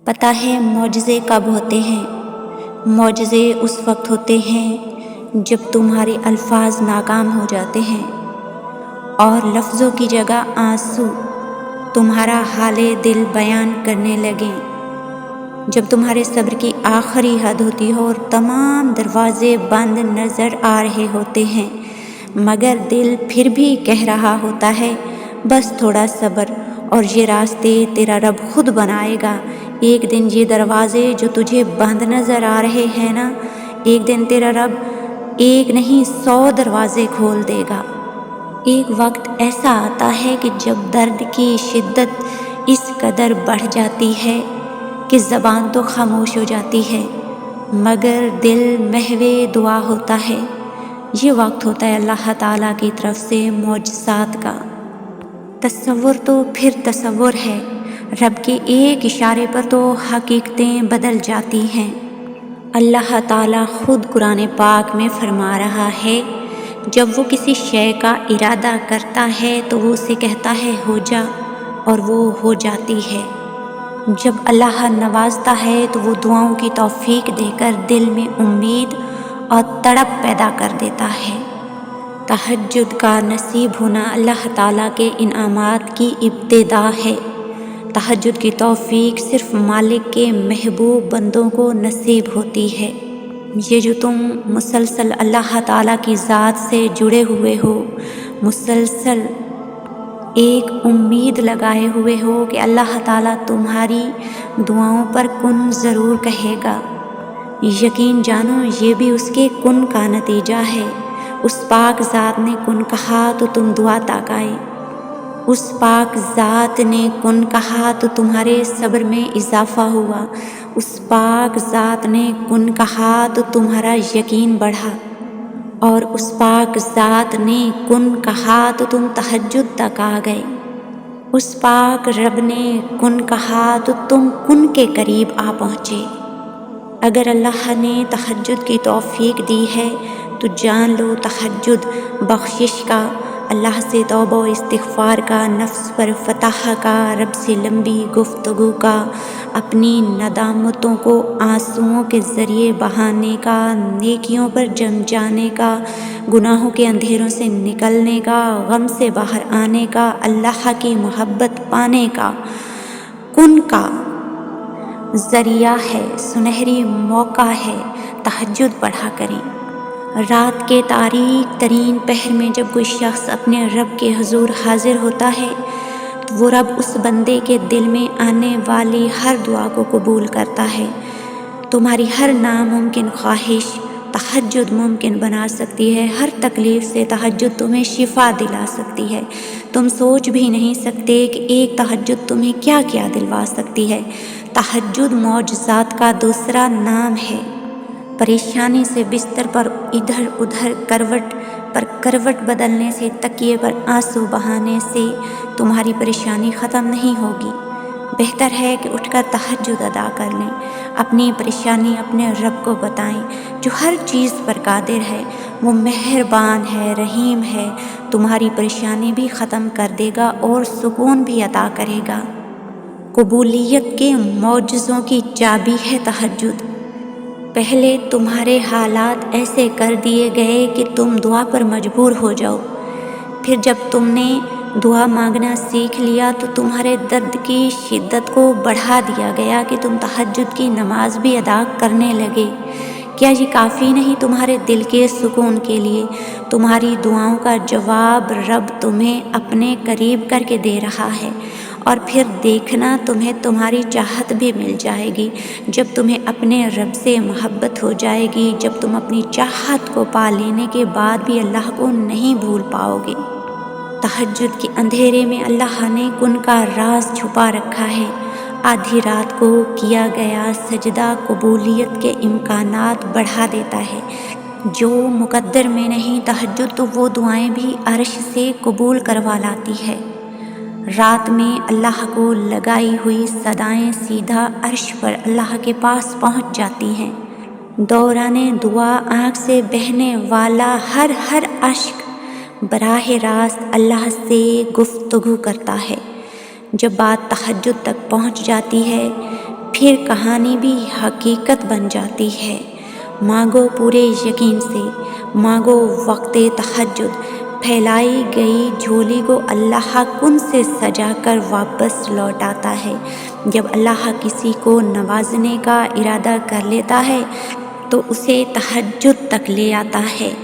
پتہ ہے معجزے کب ہوتے ہیں؟ معجزے اس وقت ہوتے ہیں جب تمہارے الفاظ ناکام ہو جاتے ہیں اور لفظوں کی جگہ آنسو تمہارا حال دل بیان کرنے لگیں، جب تمہارے صبر کی آخری حد ہوتی ہو اور تمام دروازے بند نظر آ رہے ہوتے ہیں، مگر دل پھر بھی کہہ رہا ہوتا ہے بس تھوڑا صبر اور یہ راستے تیرا رب خود بنائے گا۔ ایک دن یہ دروازے جو تجھے بند نظر آ رہے ہیں نا، ایک دن تیرا رب ایک نہیں 100 دروازے کھول دے گا۔ ایک وقت ایسا آتا ہے کہ جب درد کی شدت اس قدر بڑھ جاتی ہے کہ زبان تو خاموش ہو جاتی ہے مگر دل محو دعا ہوتا ہے۔ یہ وقت ہوتا ہے اللہ تعالیٰ کی طرف سے معجزات کا۔ تصور تو پھر تصور ہے، رب کے ایک اشارے پر تو حقیقتیں بدل جاتی ہیں۔ اللہ تعالیٰ خود قرآن پاک میں فرما رہا ہے، جب وہ کسی شے کا ارادہ کرتا ہے تو وہ اسے کہتا ہے ہو جا، اور وہ ہو جاتی ہے۔ جب اللہ نوازتا ہے تو وہ دعاؤں کی توفیق دے کر دل میں امید اور تڑپ پیدا کر دیتا ہے۔ تہجد کا نصیب ہونا اللہ تعالیٰ کے انعامات کی ابتدا ہے۔ تہجد کی توفیق صرف مالک کے محبوب بندوں کو نصیب ہوتی ہے۔ یہ جو تم مسلسل اللہ تعالیٰ کی ذات سے جڑے ہوئے ہو، مسلسل ایک امید لگائے ہوئے ہو کہ اللہ تعالیٰ تمہاری دعاؤں پر کن ضرور کہے گا، یقین جانو یہ بھی اس کے کن کا نتیجہ ہے۔ اس پاک ذات نے کن کہا تو تم دعا تک آئے، اس پاک ذات نے کن کہا تو تمہارے صبر میں اضافہ ہوا، اس پاک ذات نے کن کہا تو تمہارا یقین بڑھا، اور اس پاک ذات نے کن کہا تو تم تہجد تک آ گئے۔ اس پاک رب نے کن کہا تو تم کن کے قریب آ پہنچے۔ اگر اللہ نے تہجد کی توفیق دی ہے تو جان لو تہجد بخشش کا، اللہ سے توبہ و استغفار کا، نفس پر فتح کا، رب سے لمبی گفتگو کا، اپنی ندامتوں کو آنسوؤں کے ذریعے بہانے کا، نیکیوں پر جم جانے کا، گناہوں کے اندھیروں سے نکلنے کا، غم سے باہر آنے کا، اللہ کی محبت پانے کا، کن کا ذریعہ ہے، سنہری موقع ہے۔ تہجد پڑھا کریں۔ رات کے تاریک ترین پہر میں جب کوئی شخص اپنے رب کے حضور حاضر ہوتا ہے تو وہ رب اس بندے کے دل میں آنے والی ہر دعا کو قبول کرتا ہے۔ تمہاری ہر ناممکن خواہش تہجد ممکن بنا سکتی ہے، ہر تکلیف سے تہجد تمہیں شفا دلا سکتی ہے۔ تم سوچ بھی نہیں سکتے کہ ایک تہجد تمہیں کیا کیا دلوا سکتی ہے۔ تہجد معجزات کا دوسرا نام ہے۔ پریشانی سے بستر پر ادھر ادھر کروٹ پر کروٹ بدلنے سے، تکیے پر آنسو بہانے سے تمہاری پریشانی ختم نہیں ہوگی۔ بہتر ہے کہ اٹھ کر تہجد ادا کر لیں، اپنی پریشانی اپنے رب کو بتائیں جو ہر چیز پر قادر ہے، وہ مہربان ہے، رحیم ہے، تمہاری پریشانی بھی ختم کر دے گا اور سکون بھی عطا کرے گا۔ قبولیت کے معجزوں کی چابی ہے تہجد۔ پہلے تمہارے حالات ایسے کر دیے گئے کہ تم دعا پر مجبور ہو جاؤ، پھر جب تم نے دعا مانگنا سیکھ لیا تو تمہارے درد کی شدت کو بڑھا دیا گیا کہ تم تہجد کی نماز بھی ادا کرنے لگے۔ کیا یہ کافی نہیں تمہارے دل کے سکون کے لیے؟ تمہاری دعاؤں کا جواب رب تمہیں اپنے قریب کر کے دے رہا ہے، اور پھر دیکھنا تمہیں تمہاری چاہت بھی مل جائے گی۔ جب تمہیں اپنے رب سے محبت ہو جائے گی، جب تم اپنی چاہت کو پا لینے کے بعد بھی اللہ کو نہیں بھول پاؤ گے۔ تہجد کے اندھیرے میں اللہ نے کن کا راز چھپا رکھا ہے۔ آدھی رات کو کیا گیا سجدہ قبولیت کے امکانات بڑھا دیتا ہے۔ جو مقدر میں نہیں، تہجد تو وہ دعائیں بھی عرش سے قبول کروا لاتی ہے۔ رات میں اللہ کو لگائی ہوئی صدائیں سیدھا عرش پر اللہ کے پاس پہنچ جاتی ہیں۔ دوران دعا آنکھ سے بہنے والا ہر اشک براہ راست اللہ سے گفتگو کرتا ہے۔ جب بات تہجد تک پہنچ جاتی ہے پھر کہانی بھی حقیقت بن جاتی ہے۔ مانگو پورے یقین سے، مانگو وقت تہجد، پھیلائی گئی جھولی کو اللہ کن سے سجا کر واپس لوٹاتا ہے۔ جب اللہ کسی کو نوازنے کا ارادہ کر لیتا ہے تو اسے تہجد تک لے آتا ہے،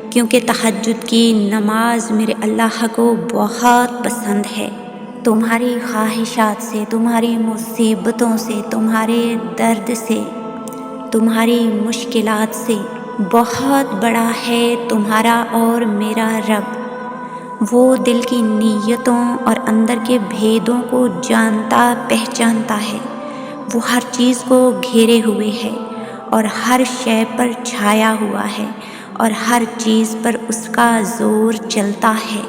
کیونکہ تہجد کی نماز میرے اللہ کو بہت پسند ہے۔ تمہاری خواہشات سے، تمہاری مصیبتوں سے، تمہارے درد سے، تمہاری مشکلات سے بہت بڑا ہے تمہارا اور میرا رب۔ وہ دل کی نیتوں اور اندر کے بھیدوں کو جانتا پہچانتا ہے۔ وہ ہر چیز کو گھیرے ہوئے ہے اور ہر شے پر چھایا ہوا ہے اور ہر چیز پر اس کا زور چلتا ہے۔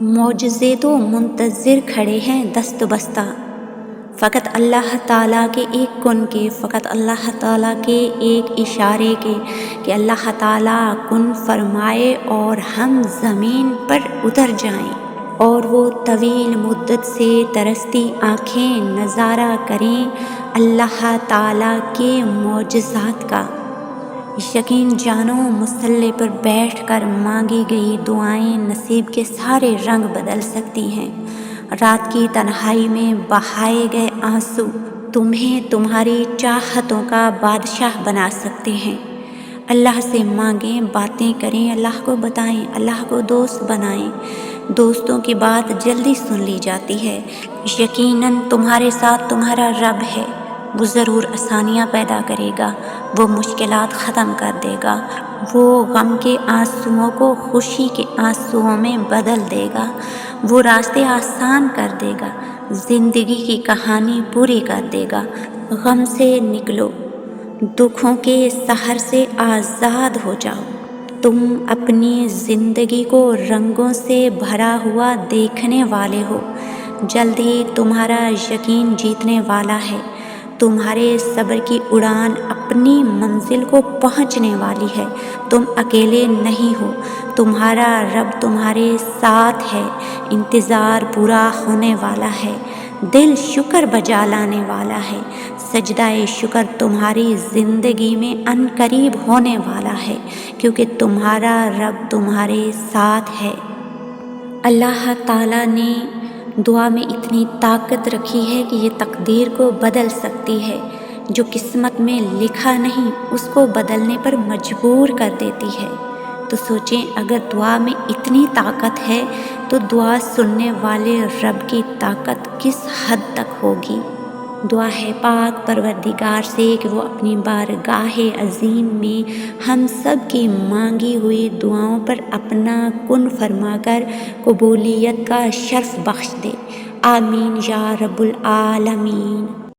معجزے تو منتظر کھڑے ہیں دست بستہ، فقط اللہ تعالیٰ کے ایک کن کے، فقط اللہ تعالیٰ کے ایک اشارے کے، کہ اللہ تعالیٰ کن فرمائے اور ہم زمین پر اتر جائیں اور وہ طویل مدت سے ترستی آنکھیں نظارہ کریں اللہ تعالیٰ کے معجزات کا۔ یقین جانو مصلی پر بیٹھ کر مانگی گئی دعائیں نصیب کے سارے رنگ بدل سکتی ہیں۔ رات کی تنہائی میں بہائے گئے آنسو تمہیں تمہاری چاہتوں کا بادشاہ بنا سکتے ہیں۔ اللہ سے مانگیں، باتیں کریں، اللہ کو بتائیں، اللہ کو دوست بنائیں۔ دوستوں کی بات جلدی سن لی جاتی ہے۔ یقیناً تمہارے ساتھ تمہارا رب ہے، وہ ضرور آسانیاں پیدا کرے گا، وہ مشکلات ختم کر دے گا، وہ غم کے آنسوؤں کو خوشی کے آنسوؤں میں بدل دے گا، وہ راستے آسان کر دے گا، زندگی کی کہانی پوری کر دے گا۔ غم سے نکلو، دکھوں کے سحر سے آزاد ہو جاؤ۔ تم اپنی زندگی کو رنگوں سے بھرا ہوا دیکھنے والے ہو۔ جلد ہی تمہارا یقین جیتنے والا ہے۔ تمہارے صبر کی اڑان اپنی منزل کو پہنچنے والی ہے۔ تم اکیلے نہیں ہو، تمہارا رب تمہارے ساتھ ہے۔ انتظار پورا ہونے والا ہے، دل شکر بجا لانے والا ہے۔ سجدہ شکر تمہاری زندگی میں عن قریب ہونے والا ہے، کیونکہ تمہارا رب تمہارے ساتھ ہے۔ اللہ تعالیٰ نے دعا میں اتنی طاقت رکھی ہے کہ یہ تقدیر کو بدل سکتی ہے۔ جو قسمت میں لکھا نہیں اس کو بدلنے پر مجبور کر دیتی ہے۔ تو سوچیں، اگر دعا میں اتنی طاقت ہے تو دعا سننے والے رب کی طاقت کس حد تک ہوگی۔ دعا ہے پاک پروردگار سے کہ وہ اپنی بارگاہ عظیم میں ہم سب کی مانگی ہوئی دعاؤں پر اپنا کن فرما کر قبولیت کا شرف بخش دے۔ آمین یا رب العالمین۔